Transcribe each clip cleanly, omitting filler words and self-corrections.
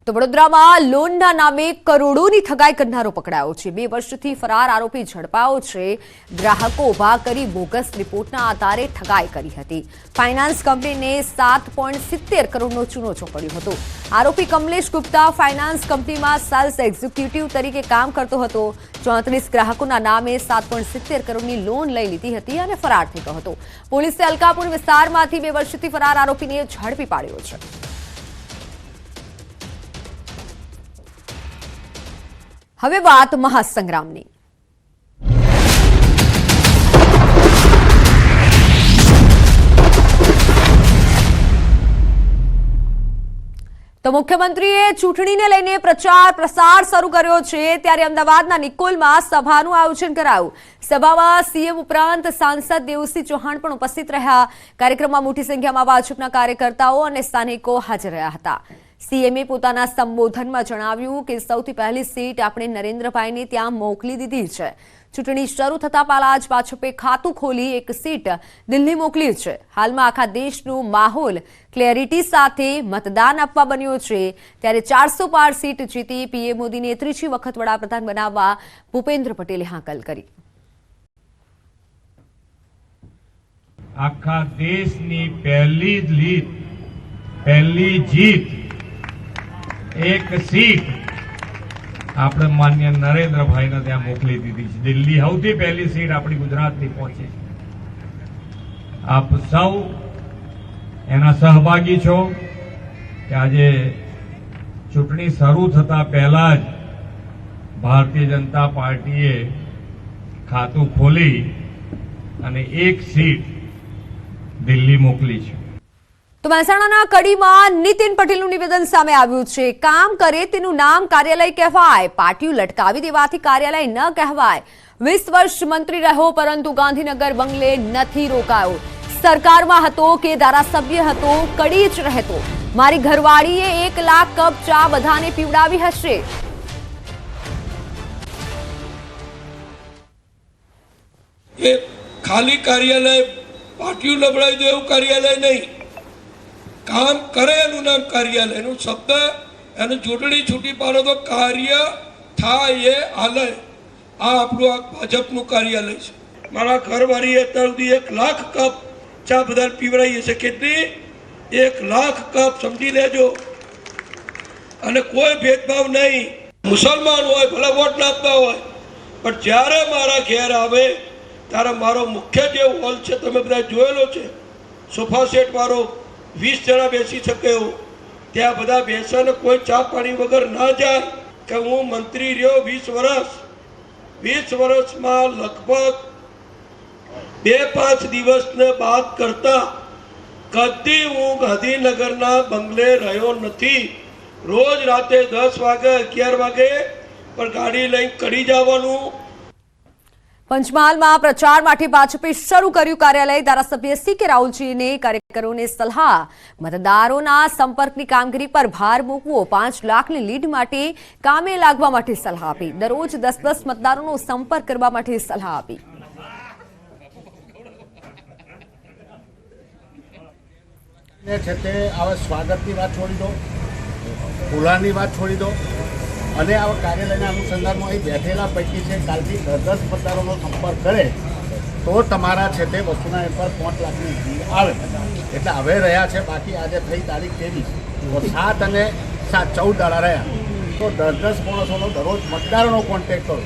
તો વડોદરામાં લોનના નામે કરોડોની ઠગાઈ કરનારો પકડાયો છે। 2 વર્ષથી ફરાર આરોપી ઝડપાયો છે। ગ્રાહકો ઉભા કરી બોગસ રિપોર્ટના આધારે ઠગાઈ કરી હતી। ફાઇનાન્સ કંપનીને 7.70 કરોડનો ચૂનો ચોપડ્યો હતો। આરોપી કમલેશ ગુપ્તા ફાઇનાન્સ કંપનીમાં સેલ્સ એક્ઝિક્યુટિવ તરીકે કામ કરતો હતો। 34 ગ્રાહકોના નામે 7.70 કરોડની લોન લઈ લીધી હતી અને ફરાર થઈ ગયો હતો। પોલીસે અલકાપુર વિસ્તારમાંથી 2 વર્ષથી ફરાર આરોપીને ઝડપી પાડ્યો છે। હવે વાત મહાસંગ્રામની। તો મુખ્યમંત્રીએ ચૂંટણીને લઈને પ્રચાર પ્રસાર શરૂ કર્યો છે, ત્યારે અમદાવાદના નિકોલમાં સભાનું આયોજન કરાયું। સભામાં સીએમ ઉપરાંત સાંસદ દેવુસિંહ ચૌહાણ પણ ઉપસ્થિત રહ્યા। કાર્યક્રમમાં મોટી સંખ્યામાં ભાજપના કાર્યકર્તાઓ અને સ્થાનિકો હાજર રહ્યા હતા। સીએમએ પોતાના સંબોધનમાં જણાવ્યું કે સૌથી પહેલી સીટ આપણે નરેન્દ્રભાઈને ત્યાં મોકલી દીધી છે। ચૂંટણી શરૂ થતા પહેલા જ ભાજપે ખાતું ખોલી એક સીટ દિલ્હી મોકલી છે। હાલમાં આખા દેશનું માહોલ ક્લેરિટી સાથે મતદાન આપવા બન્યો છે, ત્યારે 400 પાર સીટ જીતી પીએમ મોદીને ત્રીજી વખત વડાપ્રધાન બનાવવા ભૂપેન્દ્ર પટેલે હાકલ કરી। આખા દેશની પહેલી જીત एक सीट આપણે માન્ય નરેન્દ્રભાઈને ત્યાં મોકલી દીધી છે। દિલ્હી સૌથી પહેલી સીટ આપણી ગુજરાતની પહોંચી। આપ સૌ એના સહભાગી છો કે આજે ચૂંટણી શરૂ થતા પહેલા જ ભારતીય જનતા પાર્ટીએ ખાતું ખોલી અને એક સીટ દિલ્હી મોકલી છે। તો મહેસાણાના કડીમાં નીતિન પટેલનું નિવેદન સામે આવ્યું છે। કામ કરે તેનું નામ કાર્યાલય કહેવાય, પાટિયું લટકાવી દેવાથી કાર્યાલય ન કહેવાય। 20 વર્ષ મંત્રી રહ્યો પરંતુ ગાંધીનગર બંગલે નથી રોકાયો। સરકારમાં હતો કે ધારાસભ્ય હતો, કડી જ રહેતો। મારી ઘરવાળીએ 1 લાખ કપ ચા બધાને પીવડાવી હશે। એ ખાલી કાર્યાલય પાટિયું લબડાવી દે એવું કાર્યાલય નહીં, કામ કરે એનું નામ કાર્યાલય। એનું શબ્દ એને જોડણી છૂટી પાડો તો કાર્ય થાય એ આલય। આ આપણું આ ભાજપનું કાર્યાલય છે। મારા ઘરવાળીએ અત્યાર સુધી 1 લાખ કપ ચા બધા પીવડાવી હશે। કેટલી? 1 લાખ કપ, સમજી લેજો। અને કોઈ ભેદભાવ નહીં, મુસલમાન હોય ભલે વોટ ના આપતા હોય, પણ જ્યારે મારા ઘેર આવે ત્યારે મારો મુખ્ય જે હોલ છે તમે બધા જોયેલો છે, સોફા સેટ વાળો, 20 જણા બેસી શકે એવું, ત્યાં બધા બેસે ને કોઈ ચા પાણી વગર ના જાય। કે હું મંત્રી રહ્યો 20 વર્ષ, 20 વર્ષમાં લગભગ 2-5 દિવસને બાદ કરતા કદી હું ગાંધીનગરના બંગલે રહ્યો નથી। રોજ રાતે 10 વાગે 11 વાગે પણ ગાડી લઈને કડી જવાનું। પંચમહાલમાં પ્રચાર માટે ભાજપે શરૂ કર્યું કાર્યાલય। ધારાસભ્ય સી.કે. રાહુલજીને કાર્યકરોને સલાહ, મતદારોના સંપર્કની કામગીરી પર ભાર મૂકવો, 5 લાખની લીડ માટે કામે લાગવા માટે સલાહ આપી। દરરોજ 10-10 મતદારોનો સંપર્ક કરવા માટે સલાહ આપી। સ્વાગતની વાત છોડી દો, ખુલ્લાની વાત છોડી દો અને આ કાર્યાલયના અનુસંધાનમાં અહીં બેઠેલા પૈકી છે કાલથી 10 મતદારોનો સંપર્ક કરે તો તમારા છે તે વસ્તુના એમ પર 5 લાખની લીડ આવે। એટલે હવે રહ્યા છે, બાકી આજે થઈ તારીખ 23, તો 7 અને 7 14 દાડા રહ્યા, તો 10-10 માણસોનો દરરોજ મતદારોનો કોન્ટેક્ટ કરો।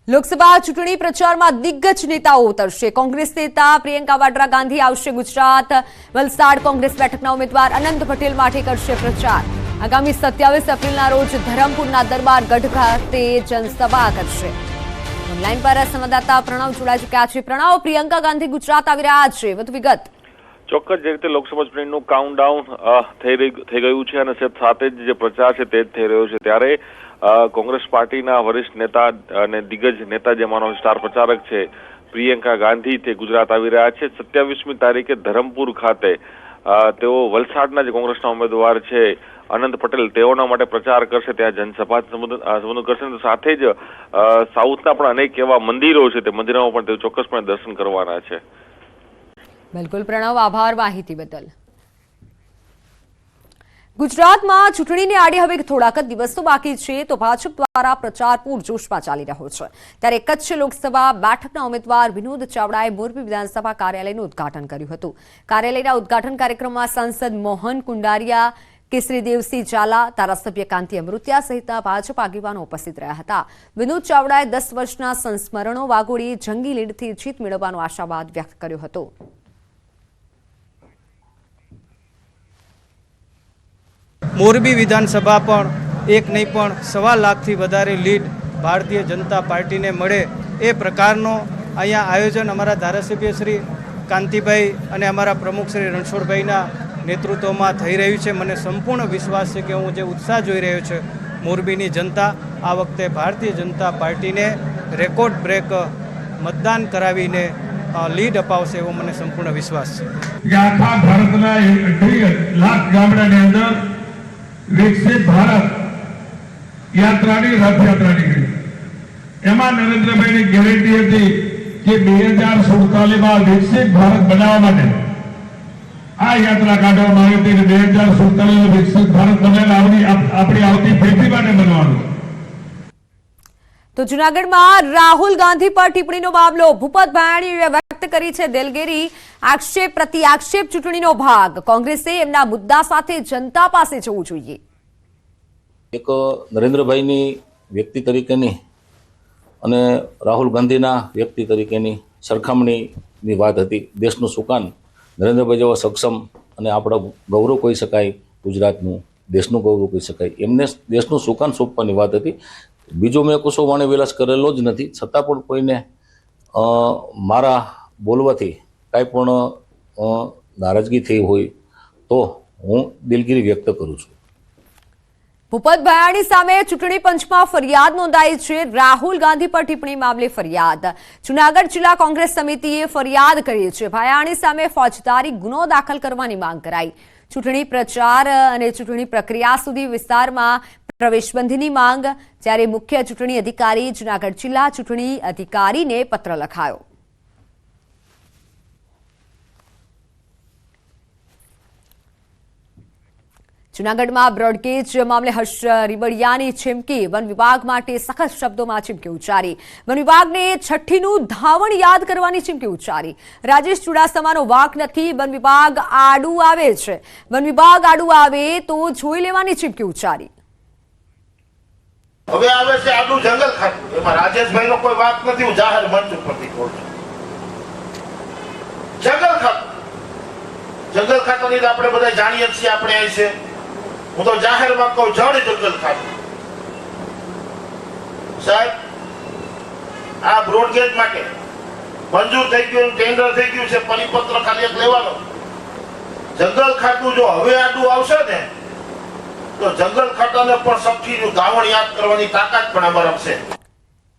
લોકસભા ચૂંટણી પ્રચારમાં દિગ્ગજ નેતાઓ ઉતરશે। કોંગ્રેસ નેતા પ્રિયંકા વાડ્રા ગાંધી આવશે ગુજરાત। વલસાડ કોંગ્રેસ બેઠકના ઉમેદવાર અનંત પટેલ માટે કરશે પ્રચાર। આગામી 27 એપ્રિલના રોજ ધરમપુરના દરબાર ગઢ ખાતે જનસભા કરશે। ઓનલાઈન પર સંવાદદાતા પ્રણવ જોડાઈ ચૂક્યા છે। પ્રણવ, પ્રિયંકા ગાંધી ગુજરાત આવી રહ્યા છે, વધુ વિગત? ચોક્કસ જે રીતે લોકસભા ચૂંટણીનું કાઉન્ટડાઉન થઈ ગયું છે અને સાથે જ જે પ્રચાર છે તે જ થઈ રહ્યો છે, ત્યારે કોંગ્રેસ પાર્ટીના વરિષ્ઠ નેતા અને દિગ્ગજ નેતા જેમાંનો સ્ટાર પ્રચારક છે પ્રિયંકા ગાંધી તે ગુજરાત આવી રહ્યા છે। 27મી તારીખે ધરમપુર ખાતે તેઓ વલસાડના જે કોંગ્રેસના ઉમેદવાર છે અનંત પટેલ તેઓના માટે પ્રચાર કરશે, ત્યાં જનસભા સંબોધન કરશે। સાથે જ સાઉથના પણ અનેક એવા મંદિરો છે, તે મંદિરોમાં પણ તેઓ ચોક્કસપણે દર્શન કરવાના છે। બિલકુલ પ્રણવ, આભાર માહિતી બદલ। ગુજરાતમાં ચૂંટણીને આડે હવે થોડાક જ દિવસો બાકી છે તો ભાજપ દ્વારા પ્રચાર પૂરજોશમાં ચાલી રહ્યો છે ત્યારે કચ્છ લોકસભા બેઠકના ઉમેદવાર વિનોદ ચાવડાએ મોરબી વિધાનસભા કાર્યાલયનું ઉદ્ઘાટન કર્યું હતું કાર્યાલયના ઉદ્ઘાટન કાર્યક્રમમાં સાંસદ મોહન કુંડારિયા કેસરી દેવસિંહ ઝાલા ધારાસભ્ય કાંતિ અમૃતિયા સહિતના ભાજપ આગેવાનો ઉપસ્થિત રહ્યા હતા વિનોદ ચાવડાએ 10 વર્ષના સંસ્મરણો વાગોળી જંગી લીડથી જીત મેળવવાનો આશાવાદ વ્યક્ત કર્યો હતો મોરબી વિધાનસભા પણ એક નહીં પણ 1.25 લાખથી વધારે લીડ ભારતીય જનતા પાર્ટીને મળે એ પ્રકારનો અહીંયા આયોજન અમારા ધારાસભ્ય શ્રી કાંતિભાઈ અને અમારા પ્રમુખ શ્રી રણછોડભાઈના નેતૃત્વમાં થઈ રહ્યું છે મને સંપૂર્ણ વિશ્વાસ છે કે હું જે ઉત્સાહ જોઈ રહ્યો છે મોરબીની જનતા આ વખતે ભારતીય જનતા પાર્ટીને રેકોર્ડ બ્રેક મતદાન કરાવીને લીડ અપાવશે એવો મને સંપૂર્ણ વિશ્વાસ છે આખા ભારતના 1.5 લાખ ગામડાની અંદર વિકસિત ભારત યાત્રાની રથયાત્રા નીકળી એમાં નરેન્દ્રભાઈની ગેરંટી હતી કે 2047માં વિકસિત ભારત બનાવવા માટે આ યાત્રા કાઢવામાં આવી હતી કે 2047 વિકસિત ભારત બનાવવાની આપણી આવતી પેઢી માટે બનવાનું તો જૂનાગઢમાં રાહુલ ગાંધી પર ટિપ્પણીનો મામલો ભૂપત ભાયાણીએ વ્યક્ત કરી છે દિલગીરી આક્ષેપ પ્રતિ આક્ષેપ ચૂંટણીનો ભાગ કોંગ્રેસે એમના મુદ્દા સાથે જનતા પાસે જવું જોઈએ એક નરેન્દ્રભાઈની વ્યક્તિ તરીકેની અને રાહુલ ગાંધીના વ્યક્તિ તરીકેની સરખામણીની વાત હતી દેશનું સુકાન નરેન્દ્રભાઈ જેવા સક્ષમ અને આપણા ગૌરવ કહી શકાય ગુજરાતનું દેશનું ગૌરવ કહી શકાય એમને દેશનું સુકાન સોંપવાની વાત હતી બીજો મેં કશો વાણી વિલાસ કરેલો જ નથી છતાં પણ કોઈને મારા બોલવાથી કાંઈ પણ નારાજગી થઈ હોય તો હું દિલગીરી વ્યક્ત કરું છું ભૂપત ભાયાણી સામે ચૂંટણી પંચમાં ફરિયાદ નોંધાઈ છે રાહુલ ગાંધી પર ટિપ્પણી મામલે ફરિયાદ જૂનાગઢ જિલ્લા કોંગ્રેસ સમિતિએ ફરિયાદ કરી છે ભાયાણી સામે ફોજદારી ગુનો દાખલ કરવાની માંગ કરાઈ ચૂંટણી પ્રચાર અને ચૂંટણી પ્રક્રિયા સુધી વિસ્તારમાં પ્રવેશબંધીની માંગ જ્યારે મુખ્ય ચૂંટણી અધિકારી જૂનાગઢ જિલ્લા ચૂંટણી અધિકારીને પત્ર લખાયો જૂનાગઢમાં બ્રોડગેજ મામલે હર્ષ રીબડિયાની ચીમકી વન વિભાગ માટે સખત શબ્દોમાં ચીમકી ઉચ્ચારી વન વિભાગને છઠ્ઠીનું ધાવણ યાદ કરવાની ચીમકી ઉચ્ચારી રાજેશ ચુડાસમાનો વાંક નથી વન વિભાગ આડું આવે છે વન વિભાગ આડું આવે તો જોઈ લેવાની ચીમકી ઉચ્ચારી હવે આવે છે આટલું જંગલ ખાતું એમાં રાજેશભાઈનો કોઈ વાંક નથી હું જાહેર મંચ ઉપરથી કહું છું જંગલ ખાતાની આપણે બધા જાણીએ છીએ આપણે અહીં છે હું તો જાહેરમાં કહું જળ જંગલ ખાતું સાહેબ આ બ્રોડગેજ માટે મંજૂર થઈ ગયું ટેન્ડર થઈ ગયું છે પરિપત્ર ખાલી એક લેવાનો જંગલ ખાતું જો હવે આડું આવશે ને તો જંગલ ખાતાને પણ સખ્તીનું દાવણ યાદ કરવાની તાકાત પણ અમારા છે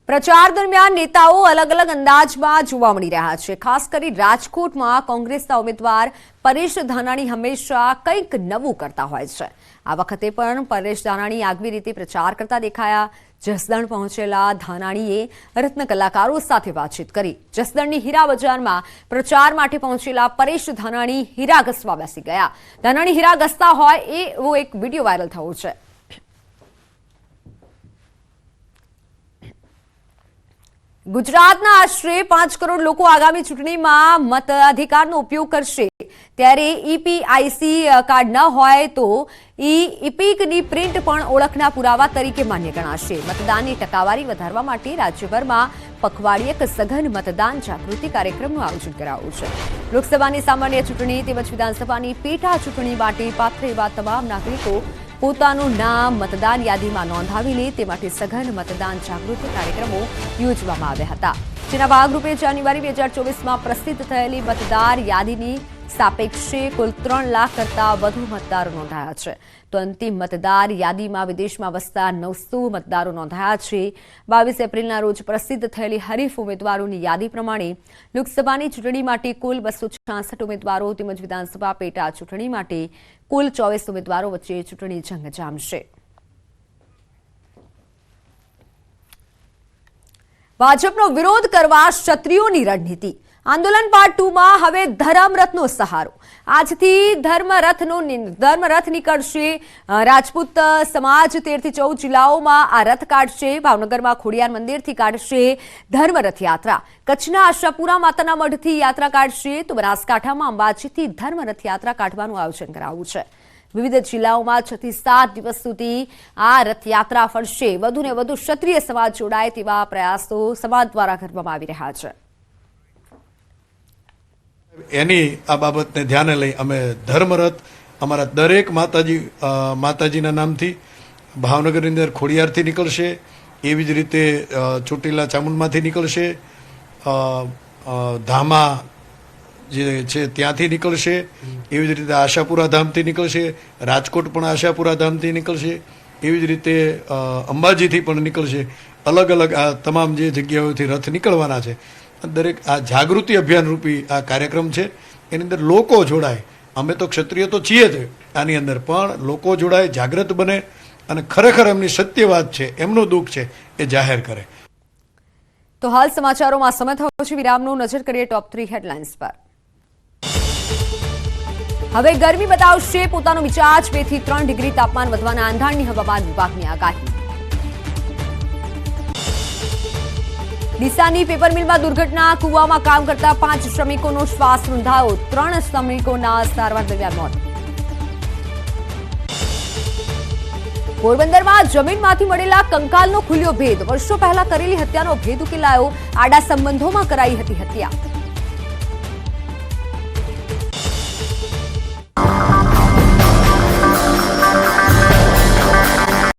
પ્રચાર દરમિયાન નેતાઓ અલગ અલગ અંદાજમાં જોવા મળી રહ્યા છે ખાસ કરી રાજકોટમાં કોંગ્રેસના ઉમેદવાર પરેશ ધાનાણી હંમેશા કંઈક નવું કરતા હોય છે આ વખતે પણ પરેશ ધાનાણી આગવી રીતે પ્રચાર કરતા દેખાયા જસદણ પહોંચેલા ધાનાણીએ રત્ન કલાકારો સાથે વાતચીત કરી જસદણની હીરા બજારમાં પ્રચાર માટે પહોંચેલા પરેશ ધાનાણી હીરા ઘસવા બેસી ગયા ધાનાણી હીરા ઘસતા હોય એવો એક વિડીયો વાયરલ થયો છે ગુજરાતના આશરે 5 કરોડ લોકો આગામી ચૂંટણીમાં મતાધિકારનો ઉપયોગ કરશે ત્યારે ઈપીઆઈસી કાર્ડ ન હોય તો ઇપિકની પ્રિન્ટ પણ ઓળખના પુરાવા તરીકે માન્ય ગણાશે મતદાનની ટકાવારી વધારવા માટે રાજ્યભરમાં પખવાડિયક સઘન મતદાન જાગૃતિ કાર્યક્રમનું આયોજન કરાયું છે લોકસભાની સામાન્ય ચૂંટણી તેમજ વિધાનસભાની પેટા ચૂંટણી માટે પાત્ર એવા તમામ નાગરિકો પોતાનું નામ મતદાન યાદીમાં નોંધાવી લે તે માટે સઘન મતદાન જાગૃતિ કાર્યક્રમો યોજવામાં આવ્યા હતા જેના ભાગરૂપે જાન્યુઆરી 2024માં પ્રસિદ્ધ થયેલી મતદાર યાદીની સાપેક્ષે કુલ 3 લાખ કરતાં વધુ મતદારો નોંધાયા છે તો અંતિમ મતદાર યાદીમાં વિદેશમાં વસતા 900 મતદારો નોંધાયા છે 22 એપ્રિલના રોજ પ્રસિદ્ધ થયેલી હરીફ ઉમેદવારોની યાદી પ્રમાણે લોકસભાની ચૂંટણી માટે કુલ 266 ઉમેદવારો તેમજ વિધાનસભા પેટા ચૂંટણી માટે કુલ 24 ઉમેદવારો વચ્ચે ચૂંટણી જંગ જામશે ભાજપનો વિરોધ કરવા ક્ષત્રિયોની રણનીતિ આંદોલન પાર્ટ 2 માં હવે ધર્મરથનો સહારો. આજથી ધર્મરથ નીકળશે. રાજપૂત સમાજ 13 થી 14 જિલ્લાઓમાં આ રથ કાઢશે. ભાવનગરમાં ખોડિયાર મંદિરથી કાઢશે ધર્મરથ યાત્રા. કચ્છના આશાપુરા માતાના મઢથી યાત્રા કાઢશે. તો બનાસકાંઠામાં અંબાજીથી ધર્મરથ યાત્રા કાઢવાનું આયોજન કરાયું છે. વિવિધ જિલ્લાઓમાં 6 થી 7 દિવસ સુધી આ રથયાત્રા ફરશે. વધુને વધુ ક્ષત્રિય સમાજ જોડાય તેવા પ્રયાસો સમાજ દ્વારા કરવામાં આવી રહ્યા છે. એની આ બાબતને ધ્યાને લઈ અમે ધર્મરથ અમારા દરેક માતાજીના નામથી ભાવનગરની અંદર ખોડિયારથી નીકળશે. એવી જ રીતે ચોટીલા ચામુંડમાંથી નીકળશે. ધામા જે છે ત્યાંથી નીકળશે. એવી જ રીતે આશાપુરા ધામથી નીકળશે. રાજકોટ પણ આશાપુરા ધામથી નીકળશે. એવી જ રીતે અંબાજીથી પણ નીકળશે. અલગ અલગ આ તમામ જે જગ્યાઓથી રથ નીકળવાના છે. દરેક આ જાગૃતિ અભિયાન રૂપી આ કાર્યક્રમ છે. એની અંદર લોકો જોડાય. અમે તો ક્ષત્રિય તો છીએ જ આની અંદર, પણ લોકો જોડાય, જાગૃત બને અને ખરેખર એમની સત્ય વાત છે, એમનું દુઃખ છે એ જાહેર કરે. તો હાલ સમાચારોમાં સમય થયો છે વિરામનો. નજર કરીએ ટોપ 3 હેડલાઇન્સ પર. હવે ગરમી બતાવશે પોતાનો મિજાજ. 2 થી 3 ડિગ્રી તાપમાન વધવાના આંધાણની હવામાન વિભાગની આગાહી. ડીસાની પેપર મિલમાં દુર્ઘટના. કૂવામાં કામ કરતા 5 શ્રમિકોનો શ્વાસ રૂંધાયો. 3 શ્રમિકોના સારવાર દરમિયાન મોત. પોરબંદરમાં જમીનમાંથી મળેલા કંકાલનો ખુલ્યો ભેદ. વર્ષો પહેલા કરેલી હત્યાનો ભેદ ઉકેલાયો. આડા સંબંધોમાં કરાઈ હતી હત્યા.